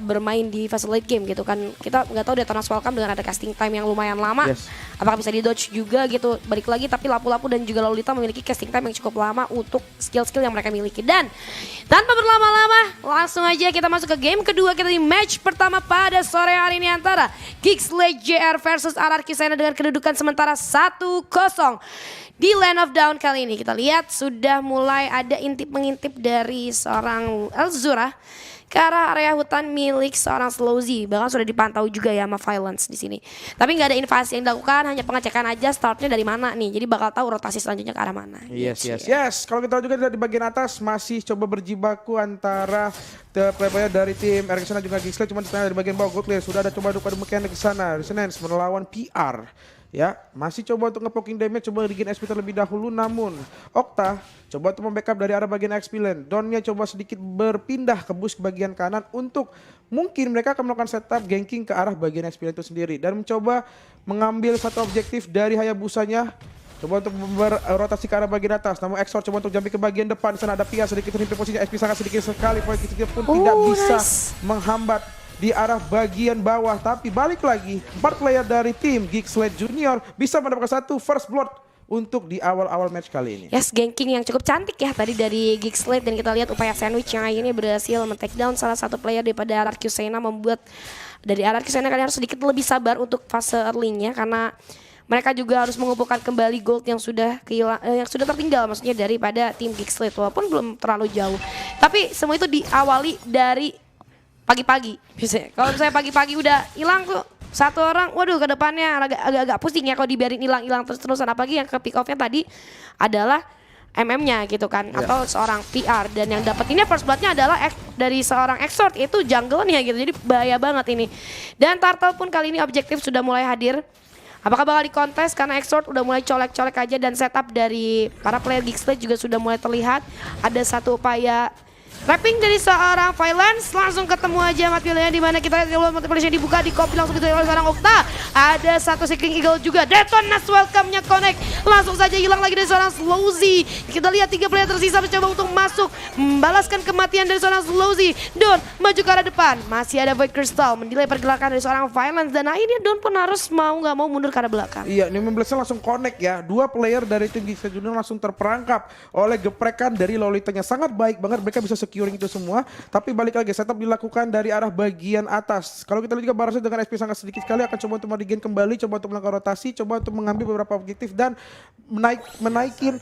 bermain di fase late game gitu kan. Kita nggak tahu di Eternals Welcome dengan ada casting time yang lumayan lama, apakah bisa di dodge juga gitu. Balik lagi, tapi Lapu-Lapu dan juga Lolita memiliki casting time yang cukup lama untuk skill-skill yang mereka miliki. Dan tanpa berlama-lama, langsung aja kita masuk ke game kedua kita di match pertama pada sore hari ini antara Geekslate JR versus RRQ Sena dengan kedudukan sementara 1-0. Di Land of Dawn kali ini kita lihat sudah mulai ada intip-mengintip dari seorang Elzura ke arah area hutan milik seorang Slowzy. Bahkan sudah dipantau juga ya sama Violence di sini. Tapi nggak ada invasi yang dilakukan, hanya pengecekan aja startnya dari mana nih. Jadi bakal tahu rotasi selanjutnya ke arah mana. Yes. Kalau kita juga di bagian atas masih coba berjibaku antara player dari tim RRQ Sena juga Geekslate, cuma di bagian bawah Goldclear sudah ada coba duka mechanic ke sana. Resonance melawan PR. Ya, masih coba untuk ngepoking damage, coba bikin XP terlebih dahulu, namun Okta coba untuk membackup dari arah bagian XP lane. Donnya coba sedikit berpindah ke boost bagian kanan untuk mungkin mereka akan melakukan setup ganking ke arah bagian XP lane itu sendiri dan mencoba mengambil satu objektif dari Hayabusanya. Coba untuk berotasi ke arah bagian atas, namun Exor coba untuk jumping ke bagian depan. Di sana ada Pia sedikit terhimpit posisinya, XP sangat sedikit sekali, poin sedikit pun tidak bisa menghambat di arah bagian bawah. Tapi balik lagi, 4 player dari tim Geekslate Junior bisa mendapatkan satu first blood untuk di awal-awal match kali ini. Yes, ganking yang cukup cantik ya tadi dari Geekslate, dan kita lihat upaya sandwich yang ini berhasil men-take down salah satu player daripada RRQ Sena, membuat dari RRQ Sena kalian harus sedikit lebih sabar untuk fase early-nya karena mereka juga harus mengumpulkan kembali gold yang sudah tertinggal maksudnya daripada tim Geekslate, walaupun belum terlalu jauh. Tapi semua itu diawali dari pagi-pagi. Kalau misalnya pagi-pagi udah hilang tuh satu orang, waduh ke depannya agak-agak pusing ya kalau dibiarin hilang terus-terusan. Apalagi yang ke pick off-nya tadi adalah MM-nya gitu kan, atau seorang PR. Dan yang dapetinnya first blood-nya adalah dari seorang Exort, itu jungle-nya gitu. Jadi bahaya banget ini. Dan Turtle pun kali ini objektif sudah mulai hadir. Apakah bakal dikontes karena Exort udah mulai colek-colek aja, dan setup dari para player Geekslate juga sudah mulai terlihat. Ada satu upaya trapping dari seorang Violence, langsung ketemu aja mati-matinya di mana kita lihat multiplication dibuka, di copy langsung ditulis oleh seorang Okta. Ada satu Seeking Eagle juga, Detonas welcome-nya connect, langsung saja hilang lagi dari seorang Slowzy. Kita lihat 3 player tersisa mencoba untuk masuk, membalaskan kematian dari seorang Slowzy. Don maju ke arah depan, masih ada Void Crystal, mendelay pergerakan dari seorang Violence, dan akhirnya Don pun harus mau nggak mau mundur ke arah belakang. Iya, Newman Blast langsung connect ya, 2 player dari tim Geekslate Junior langsung terperangkap oleh geprekan dari Lolitanya. Sangat baik banget, mereka bisa securing itu semua, tapi balik lagi setup dilakukan dari arah bagian atas. Kalau kita lihat juga Barasnya dengan SP sangat sedikit sekali, akan coba untuk merigen kembali, coba untuk melakukan rotasi, coba untuk mengambil beberapa objektif dan menaikin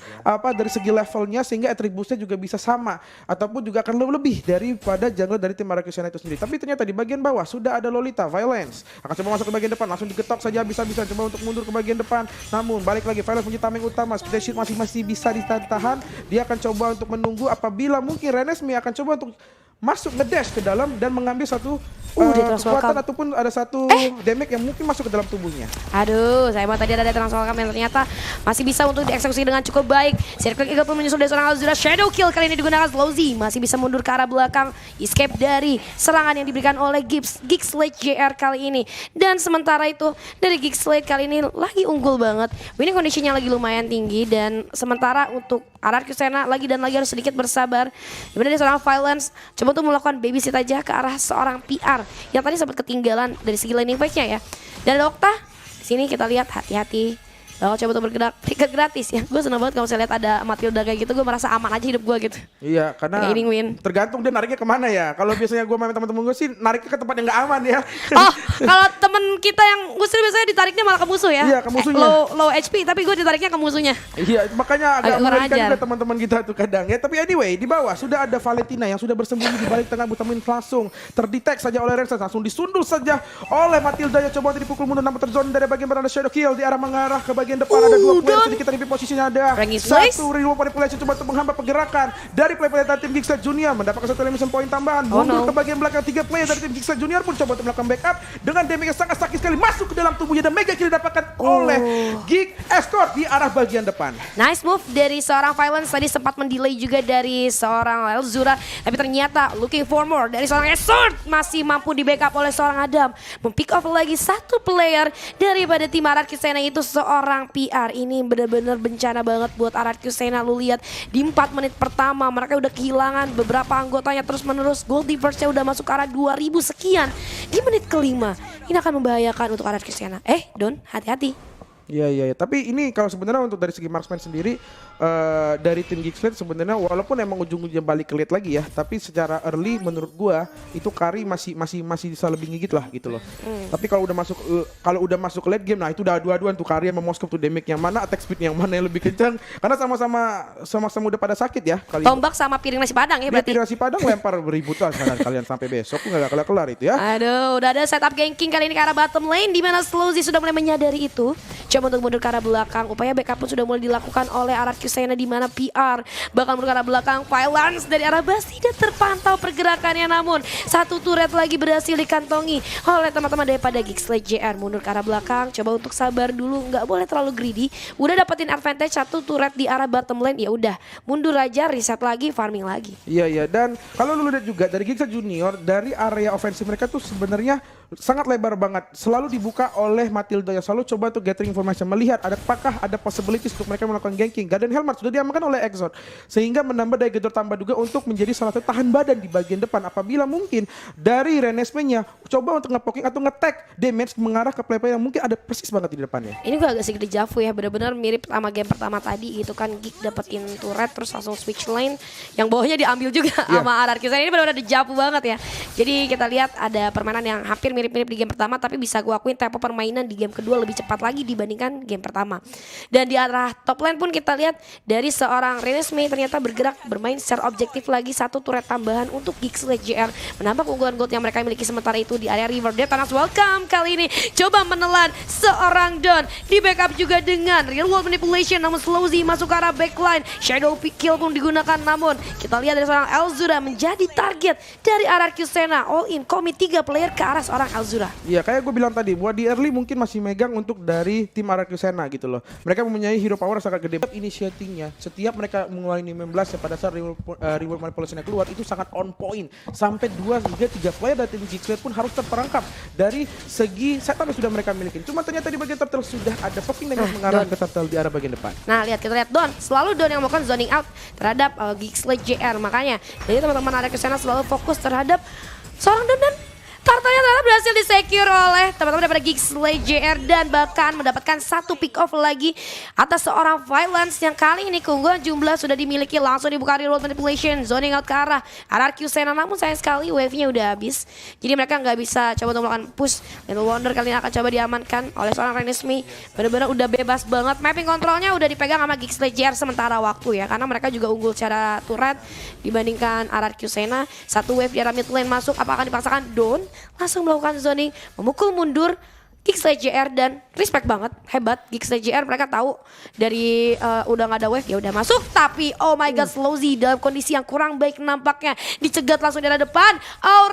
dari segi levelnya sehingga atributnya juga bisa sama ataupun juga akan lebih daripada jungle dari tim RRQ Sena itu sendiri. Tapi ternyata di bagian bawah sudah ada Lolita, Violence akan coba masuk ke bagian depan, langsung digetok saja bisa-bisa, coba untuk mundur ke bagian depan, namun balik lagi Violence punya tameng utama, speed shield masih bisa ditahan. Dia akan coba untuk menunggu apabila mungkin Renesmee akan coba untuk masuk ngedash ke dalam dan mengambil satu kekuatan ataupun ada satu damage yang mungkin masuk ke dalam tubuhnya. Aduh, saya mau tadi ada transfer yang ternyata masih bisa untuk dieksekusi dengan cukup baik. Circle Eagle pun menyusul dari seorang Elzura. Shadow Kill kali ini digunakan Slowzy, masih bisa mundur ke arah belakang, escape dari serangan yang diberikan oleh Geekslate JR kali ini. Dan sementara itu dari Geekslate kali ini lagi unggul banget, winning conditionnya lagi lumayan tinggi, dan sementara untuk RRQ Sena lagi harus sedikit bersabar. Dimana dari seorang Violence coba untuk melakukan babysit aja ke arah seorang PR yang tadi sempat ketinggalan dari segi laning phase-nya ya. Dan ada Okta, di sini kita lihat hati-hati. Bakal coba untuk bergerak tiket gratis ya. Gue seneng banget kalau saya lihat ada Matilda kayak gitu, gue merasa aman aja hidup gue gitu. Iya, karena tergantung dia nariknya kemana ya. Kalau biasanya gue main teman-teman gue sih nariknya ke tempat yang gak aman ya. Oh, kalau temen kita yang muslim biasanya ditariknya malah ke musuh ya. Iya, ke musuhnya. Low HP, tapi gue ditariknya ke musuhnya. Iya, makanya agak mengerikan juga teman-teman kita tuh kadang ya. Tapi anyway, di bawah sudah ada Valentina yang sudah bersembunyi di balik tengah Butamin, langsung terdetek saja oleh Rensa, langsung disundul saja oleh Matilda yang coba dipukul mundur, namun terzone dari bagian berada Shadow Kill di arah mengarah ke bagian depan. Ada 2 player sedikit terhimpit posisinya, ada satu reward manipulation coba untuk menghambat pergerakan dari player dari tim Geekslate Junior, mendapatkan satu elimination point tambahan. Mundur ke bagian belakang, 3 player dari tim Geekslate Junior pun coba untuk melakukan backup dengan damage yang sangat sakit sekali masuk ke dalam tubuhnya, dan mega kill didapatkan oleh Geek Escort di arah bagian depan. Nice move dari seorang Violence, tadi sempat mendelay juga dari seorang Elzura, tapi ternyata looking for more dari seorang Escort masih mampu di backup oleh seorang Adam. Mempick off lagi satu player daripada tim RRQ Sena, itu seorang belakang PR ini benar-benar bencana banget buat RRQ Sena. Lu lihat di 4 menit pertama mereka udah kehilangan beberapa anggotanya terus-menerus. Gold Diverse-nya udah masuk ke arah 2000 sekian di menit kelima. Ini akan membahayakan untuk RRQ Sena. Don, hati-hati. Iya. Tapi ini kalau sebenarnya untuk dari segi marksman sendiri dari tim Geeks League sebenarnya walaupun emang ujung-ujungnya balik ke lead lagi ya, tapi secara early menurut gua itu Kari masih bisa lebih ngigit lah gitu loh. Tapi kalau udah masuk ke late game, nah itu udah adu-aduan tuh Kari sama Moskov tuh damage yang mana, attack speed yang mana yang lebih kencang karena sama-sama udah pada sakit ya kali. Tombak sama piring nasi padang ya berarti. Piring nasi padang lempar beribut lah kalian sampai besok nggak kelar itu ya. Aduh, udah ada setup ganking kali ini ke arah bottom lane di mana Slowzy sudah mulai menyadari itu. Coba untuk mundur ke arah belakang. Upaya backup pun sudah mulai dilakukan oleh RRQ Sena di mana PR bakal mundur ke arah belakang. Violence dari arah bas tidak terpantau pergerakannya, namun satu turret lagi berhasil dikantongi oleh teman-teman daripada Geeks League JR. Mundur ke arah belakang, coba untuk sabar dulu, nggak boleh terlalu greedy. Udah dapetin advantage satu turret di arah bottom lane, ya udah mundur aja, reset lagi, farming lagi. Iya, dan kalau lu lihat juga dari Geeks League Junior dari area ofensif mereka tuh sebenarnya sangat lebar banget, selalu dibuka oleh Matilda yang selalu coba tuh gathering information, melihat apakah ada possibilities untuk mereka melakukan ganking. Garden Helmet sudah diamankan oleh Exort sehingga menambah daya gedor tambah juga untuk menjadi salah satu tahan badan di bagian depan apabila mungkin dari Renesmee-nya coba untuk nge-poking atau nge-tag damage mengarah ke player yang mungkin ada persis banget di depannya. Ini gue agak sedikit dejavu ya, benar-benar mirip sama game pertama tadi gitu kan, Geek dapetin turret terus langsung switch lane yang bawahnya diambil juga sama RRQ. Ini benar-benar dejavu banget ya. Jadi kita lihat ada permainan yang hampir mirip-mirip di game pertama, tapi bisa gue akuin tempo permainan di game kedua lebih cepat lagi dibandingkan game pertama. Dan di arah top lane pun kita lihat dari seorang Renesmee ternyata bergerak bermain secara objektif lagi, satu turret tambahan untuk Geeks League JR menambah keunggulan gold yang mereka miliki. Sementara itu di area river Detanas welcome kali ini coba menelan seorang Don, di backup juga dengan real world manipulation, namun Slowzy masuk ke arah backline. Shadow kill pun digunakan, namun kita lihat dari seorang Elzura menjadi target dari RRQ Sena. All in commit 3 player ke arah seorang Elzura. Iya, kayak gue bilang tadi, buat di early mungkin masih megang untuk dari tim RRQ Sena gitu loh. Mereka mempunyai hero power sangat gede. Initiatingnya setiap mereka mengeluarkan 15 pada saat reward manipulation keluar itu sangat on point. Sampai 2 hingga 3 player dari tim Geeks League pun harus terperangkap dari segi setup yang sudah mereka miliki. Cuma ternyata di bagian turtle sudah ada poking dengan mengarah ke turtle di arah bagian depan. Nah, kita lihat Don, selalu Don yang melakukan zoning out terhadap Geeks League JR. Makanya jadi teman-teman RRQ Sena selalu fokus terhadap seorang Don dan turtle-nya ternyata berhasil di-secure oleh teman-teman daripada Geeks League JR dan bahkan mendapatkan satu pick off lagi atas seorang Violence yang kali ini keunggulan jumlah sudah dimiliki. Langsung dibuka reroll manipulation, zoning out ke arah RRQ Sena, namun sayang sekali wave-nya udah habis. Jadi mereka nggak bisa coba untuk melakukan push. Little Wonder kali ini akan coba diamankan oleh seorang Renesmee. Benar-benar udah bebas banget. Mapping kontrolnya udah dipegang sama Geeks League JR sementara waktu ya, karena mereka juga unggul secara turret dibandingkan RRQ Sena. Satu wave di arah mid lane masuk, apakah akan dipaksakan Don? Langsung melakukan zoning, memukul mundur Geeks League JR dan respect banget, hebat Geeks League JR. Mereka tahu dari udah nggak ada wave ya udah masuk, tapi oh my god, Slowzy dalam kondisi yang kurang baik nampaknya, dicegat langsung di arah depan.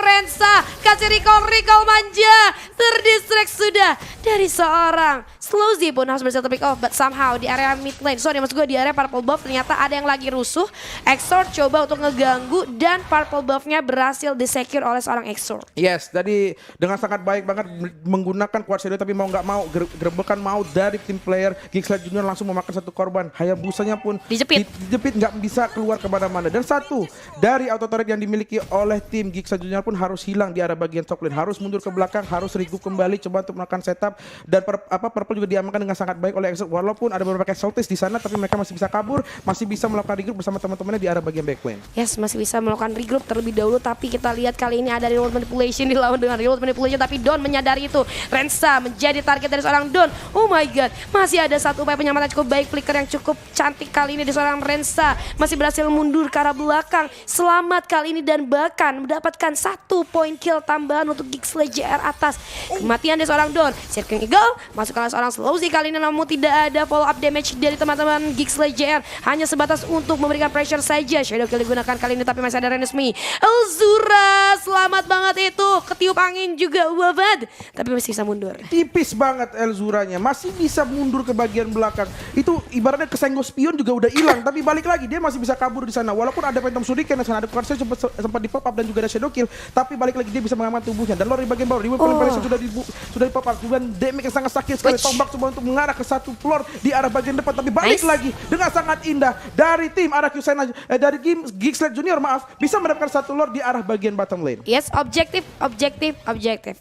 Rensa kasih recall manja, terdistract sudah dari seorang Slowzy pun harus berhasil pick off, but somehow di area mid lane, maksud gue di area purple buff ternyata ada yang lagi rusuh. Exort coba untuk ngeganggu dan purple buffnya berhasil disecure oleh seorang Exort. Yes, jadi dengan sangat baik banget menggunakan kuat shadow, tapi mau nggak mau gerebekan mau dari tim player Geeks League Junior langsung memakan satu korban. Hayabusanya pun dijepit nggak bisa keluar kemana-mana. Dan satu dari auto turret yang dimiliki oleh tim Geeks League Junior pun harus hilang di arah bagian top lane, harus mundur ke belakang, harus regroup kembali coba untuk melakukan setup. Dan purple juga diamankan dengan sangat baik oleh Exo, walaupun ada beberapa casualties di sana, tapi mereka masih bisa kabur, masih bisa melakukan regroup bersama teman-temannya di arah bagian backlane. Yes, masih bisa melakukan regroup terlebih dahulu, tapi kita lihat kali ini ada reload manipulation dilawan dengan reload manipulation, tapi Don menyadari itu. Rensa menjadi target dari seorang Don. Oh my god, masih ada satu upaya penyamatan cukup baik, flicker yang cukup cantik kali ini di seorang Rensa, masih berhasil mundur ke arah belakang, selamat kali ini dan bahkan mendapatkan 1 poin kill tambahan untuk Geeks League JR atas kematian dari seorang Don. Circling Eagle masuk ke arah seorang Slowzy kali ini, namun tidak ada follow up damage dari teman-teman Geeks League JR, hanya sebatas untuk memberikan pressure saja. Shadow kill digunakan kali ini, tapi masih ada Renesmee. Elzura selamat banget itu, ketiup angin juga wabad, tapi masih bisa mundur. Tipis banget Elzuranya, masih bisa mundur ke bagian belakang. Itu ibaratnya kesenggol spion juga udah hilang, tapi balik lagi dia masih bisa kabur di sana. Walaupun ada Phantom Shuriken di sana, ada Corsair sempat di pop up dan juga ada Shadow kill, tapi balik lagi dia bisa mengamankan tubuhnya. Dan lori bagian bawah, di weapon manipulation sudah di pop up, dan damage yang sangat sakit sekali. tombak coba untuk mengarah ke satu floor di arah bagian depan, tapi balik Nice. lagi dengan sangat indah dari tim arah Qsena, dari game Geeksled Junior maaf, bisa mendapatkan satu lord di arah bagian bottom lane. Yes, objektif.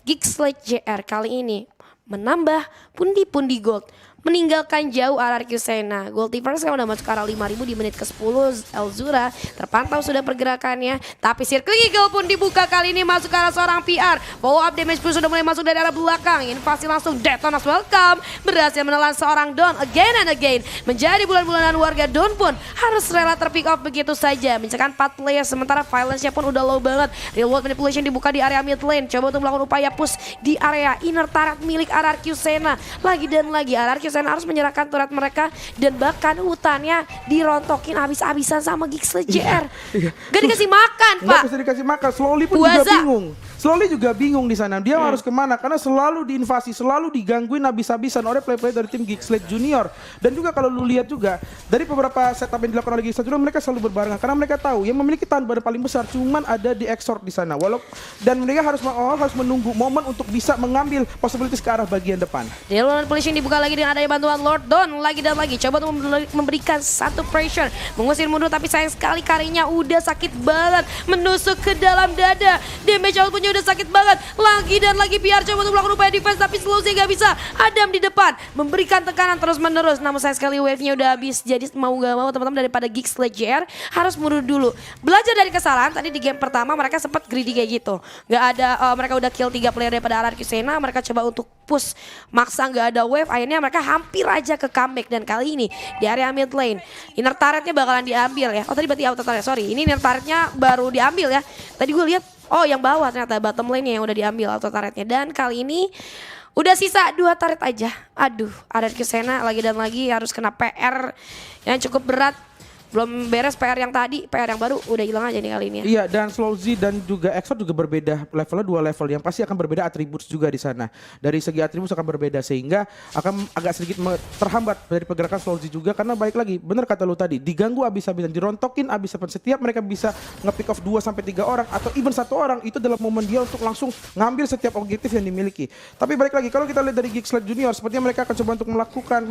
Geeksled JR kali ini menambah pundi-pundi gold. Meninggalkan jauh RRQ Sena. Goldivers kan udah masuk ke arah 5.000 di menit ke-10. Elzura terpantau sudah pergerakannya. Tapi Circle Eagle pun dibuka kali ini masuk ke arah seorang PR. Follow up damage pun sudah mulai masuk dari arah belakang. Invasi langsung Detonas welcome. Berhasil menelan seorang Dawn again and again. Menjadi bulan-bulanan warga Dawn pun harus rela terpick off begitu saja. Mencekan 4 player sementara violence-nya pun udah low banget. Real world manipulation dibuka di area mid lane. Coba untuk melakukan upaya push di area inner turret milik RRQ Sena. Lagi dan lagi RRQ Sena harus menyerahkan turret mereka dan bahkan hutannya dirontokin habis-habisan sama Geeksled JR. Gak dikasih makan, Pak. Nggak bisa dikasih makan. Slowly pun juga Puasa. bingung. Slowly juga bingung di sana. Dia harus kemana? Karena selalu diinvasi, selalu digangguin habis-habisan oleh player-player dari tim Geeksled Junior. Dan juga kalau lu lihat juga dari beberapa setup yang dilakukan oleh Geeksled Junior, mereka selalu berbarengan karena mereka tahu yang memiliki tahan badan paling besar cuman ada di Exort di sana. Dan mereka harus menunggu momen untuk bisa mengambil possibilities ke arah bagian depan. Real world manipulation dibuka lagi dengan adanya bantuan Lord Dawn lagi dan lagi. Coba untuk memberikan satu pressure, mengusir mundur tapi sayang sekali karinya udah sakit banget menusuk ke dalam dada. Damage outputnya udah sakit banget. Lagi dan lagi PR coba untuk melakukan upaya defense tapi slow sih gak bisa. Adam di depan memberikan tekanan terus menerus. Namun sayang sekali wave-nya udah habis. Jadi mau gak mau teman-teman daripada Geeksled JR harus mundur dulu. Belajar dari kesalahan tadi di game pertama mereka sempat greedy kayak gitu. Gak ada mereka udah kill 3 player daripada RRQ Sena. Mereka coba untuk push maksa gak ada wave. Akhirnya mereka hampir aja ke comeback. Dan kali ini di area mid lane inner turretnya bakalan diambil ya. Oh tadi berarti outer turret, sorry. Ini inner turretnya baru diambil ya. Tadi gue lihat oh yang bawah ternyata bottom lane yang udah diambil auto turretnya. Dan kali ini udah sisa 2 turret aja. Aduh, RRQ Sena lagi dan lagi harus kena PR yang cukup berat. Belum beres PR yang tadi, PR yang baru udah hilang aja nih kali ini ya. Iya, dan Slow Z dan juga Exort juga berbeda levelnya 2 level yang pasti akan berbeda atribut juga di sana. Dari segi atribut akan berbeda sehingga akan agak sedikit terhambat dari pergerakan Slow Z juga karena balik lagi bener kata lu tadi diganggu habis-habisan, dirontokin habis-habisan. Setiap mereka bisa nge-pick off 2 sampai 3 orang atau even 1 orang itu dalam momen dia untuk langsung ngambil setiap objektif yang dimiliki. Tapi balik lagi kalau kita lihat dari Geeksled Junior sepertinya mereka akan coba untuk melakukan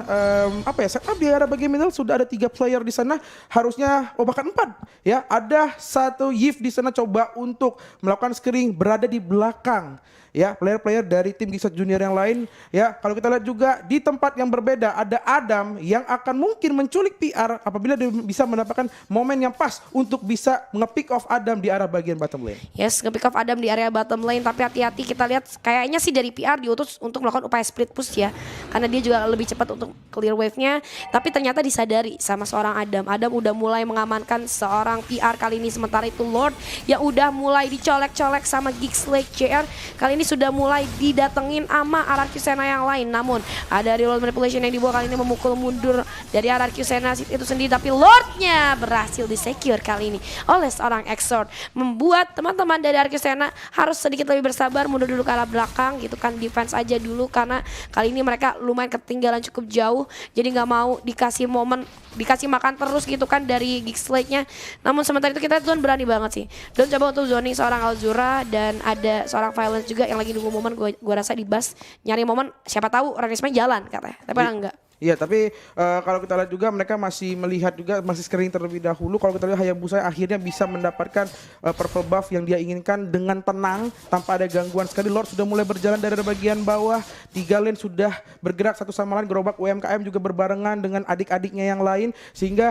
setup di area bagian middle sudah ada 3 player di sana. Harusnya bahkan 4 ya, ada 1 Yif di sana coba untuk melakukan screening berada di belakang ya player-player dari tim Geeksled Junior yang lain ya. Kalau kita lihat juga di tempat yang berbeda ada Adam yang akan mungkin menculik PR apabila dia bisa mendapatkan momen yang pas untuk bisa nge-pick off Adam di arah bagian bottom lane. Yes, nge-pick off Adam di area bottom lane tapi hati-hati kita lihat kayaknya sih dari PR diutus untuk melakukan upaya split push ya. Karena dia juga lebih cepat untuk clear wave-nya tapi ternyata disadari sama seorang Adam. Adam udah mulai mengamankan seorang PR kali ini sementara itu Lord yang udah mulai dicolek-colek sama Geeksled JR kali ini sudah mulai didatengin sama RRQ Sena yang lain. Namun ada real manipulation yang dibawa kali ini memukul mundur dari RRQ Sena itu sendiri. Tapi Lordnya berhasil di-secure kali ini oleh seorang Exort. Membuat teman-teman dari RRQ Sena harus sedikit lebih bersabar, mundur dulu ke arah belakang gitu kan. Defense aja dulu karena kali ini mereka lumayan ketinggalan cukup jauh. Jadi nggak mau dikasih momen, dikasih makan terus gitu kan dari Geeksled-nya. Namun sementara itu kita Zone berani banget sih. Don coba untuk zoning seorang Elzura dan ada seorang Violence juga yang lagi nunggu momen. Gue rasa di bus nyari momen siapa tahu Renisme jalan katanya. Tapi enggak. Iya, tapi kalau kita lihat juga mereka masih melihat juga masih screening terlebih dahulu. Kalau kita lihat Hayabusa akhirnya bisa mendapatkan purple buff yang dia inginkan dengan tenang tanpa ada gangguan sekali. Lord sudah mulai berjalan dari bagian bawah. 3 lane sudah bergerak satu sama lain. Gerobak UMKM juga berbarengan dengan adik-adiknya yang lain sehingga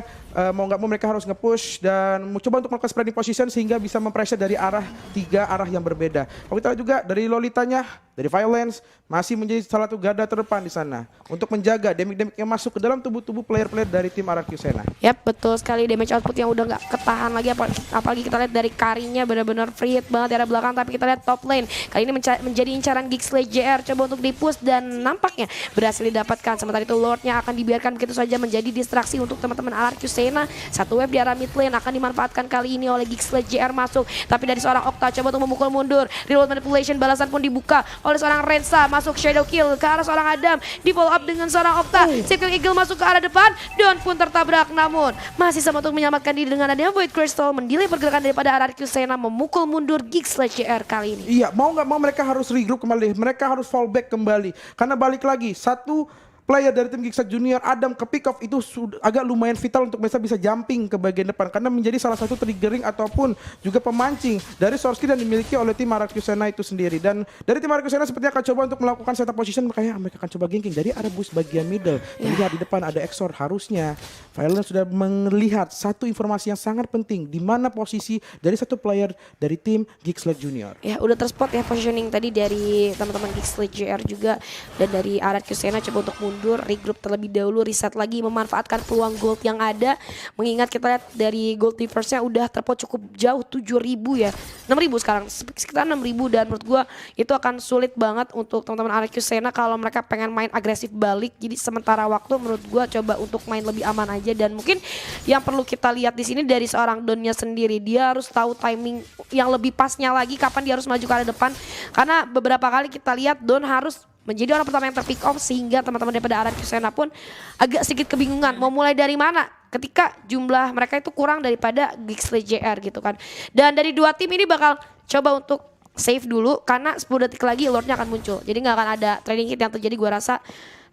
mau nggak mau mereka harus nge-push dan mencoba untuk melakukan spreading position sehingga bisa mempressure dari arah 3 arah yang berbeda. Kalau kita lihat juga dari Lolitanya, dari Violence masih menjadi salah satu garda terdepan di sana untuk menjaga damage yang masuk ke dalam tubuh-tubuh player-player dari tim RRQ Sena. Yap, betul sekali damage output yang udah nggak ketahan lagi apalagi kita lihat dari karinya benar-benar free hit banget di arah belakang. Tapi kita lihat top lane kali ini menjadi incaran Geeksled JR coba untuk di-push dan nampaknya berhasil didapatkan. Sementara itu Lordnya akan dibiarkan begitu saja menjadi distraksi untuk teman-teman RRQ Sena. Satu wave di arah mid lane akan dimanfaatkan kali ini oleh Geeksled JR masuk. Tapi dari seorang Okta coba untuk memukul mundur. Reload manipulation balasan pun dibuka. oleh seorang Rensa. Masuk shadow kill ke arah seorang Adam. Di follow up dengan seorang Okta. Secret Eagle masuk ke arah depan. Don pun tertabrak, namun masih sama untuk menyelamatkan diri dengan adanya Void Crystal. Mendelay pergerakan daripada RRQ Sena, memukul mundur Geeks JR kali ini. Iya, mau nggak mau mereka harus regroup kembali, mereka harus fallback kembali. Karena balik lagi, satu player dari tim Geeks Junior, Adam ke pick off itu agak lumayan vital untuk bisa jumping ke bagian depan. Karena menjadi salah satu triggering ataupun juga pemancing dari source kill yang dimiliki oleh tim RRQ Sena itu sendiri. Dan dari tim RRQ Sena sepertinya akan coba untuk melakukan setup position, makanya mereka akan coba ganking. Jadi ada boost bagian middle, lihat di depan ada Exor. Harusnya Violent sudah melihat satu informasi yang sangat penting, di mana posisi dari satu player dari tim Geeks Junior. Ya udah terspot ya positioning tadi dari teman-teman Geeks JR juga, dan dari RRQ Sena coba untuk mundur, regroup terlebih dahulu, reset lagi, memanfaatkan peluang gold yang ada. Mengingat kita lihat dari gold difference-nya udah terpot cukup jauh, 7.000 ya, 6.000 sekarang, sekitar 6.000, dan menurut gua itu akan sulit banget untuk teman-teman RRQ Sena kalau mereka pengen main agresif balik. Jadi sementara waktu menurut gua coba untuk main lebih aman aja. Dan mungkin yang perlu kita lihat di sini dari seorang Donnya sendiri, dia harus tahu timing yang lebih pasnya lagi kapan dia harus maju ke arah depan, karena beberapa kali kita lihat Don harus menjadi orang pertama yang terpick off, sehingga teman-teman daripada RRQ Sena pun agak sedikit kebingungan mau mulai dari mana ketika jumlah mereka itu kurang daripada Geeks JR gitu kan. Dan dari dua tim ini bakal coba untuk save dulu, karena 10 detik lagi Lordnya akan muncul, jadi nggak akan ada trading hit yang terjadi. Gua rasa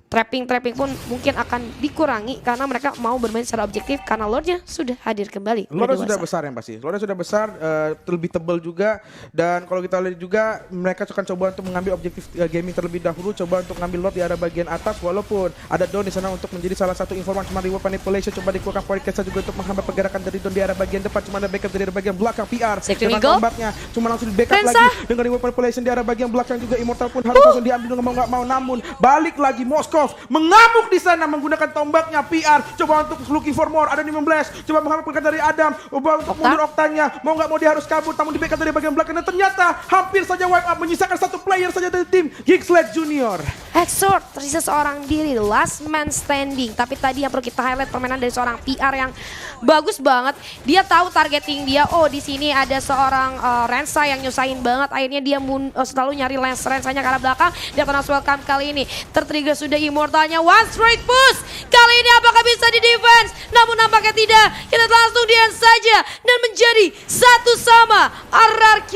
trapping pun mungkin akan dikurangi karena mereka mau bermain secara objektif karena Lordnya sudah hadir kembali. Lordnya sudah besar yang pasti. Lordnya sudah besar, lebih tebal juga. Dan kalau kita lihat juga mereka akan coba untuk mengambil objektif gaming terlebih dahulu, coba untuk mengambil Lord di arah bagian atas. Walaupun ada Don di sana untuk menjadi salah satu informan, cuma reward manipulation, coba dikeluarkan podcast juga untuk menghambat pergerakan dari Don di arah bagian depan. Cuma ada backup dari arah bagian belakang PR. Dengan combatnya cuma langsung di backup lagi dengan reward manipulation di arah bagian belakang juga. Immortal pun harus langsung diambil dengan mau nggak mau. Namun balik lagi Moskov mengamuk di sana menggunakan tombaknya. PR coba untuk looking for more, ada 15, coba menghambat pergerakan dari Adam, coba untuk mundur Oktanya, mau nggak mau dia harus kabur, namun di backup dari bagian belakang, dan ternyata hampir saja wipe up, menyisakan satu player saja dari tim Geeks Junior. Exort tersisa seorang diri, last man standing. Tapi tadi yang perlu kita highlight permainan dari seorang PR yang bagus banget. Dia tahu targeting dia, oh di sini ada seorang Rensa yang nyusahin banget. Akhirnya dia selalu nyari Rensanya ke arah belakang. Dia kena welcome kali ini. Tertrigger sudah Immortalnya, one straight push. Kali ini apakah bisa di defense? Namun nampaknya tidak. Kita langsung di end saja dan menjadi 1-1 RRQ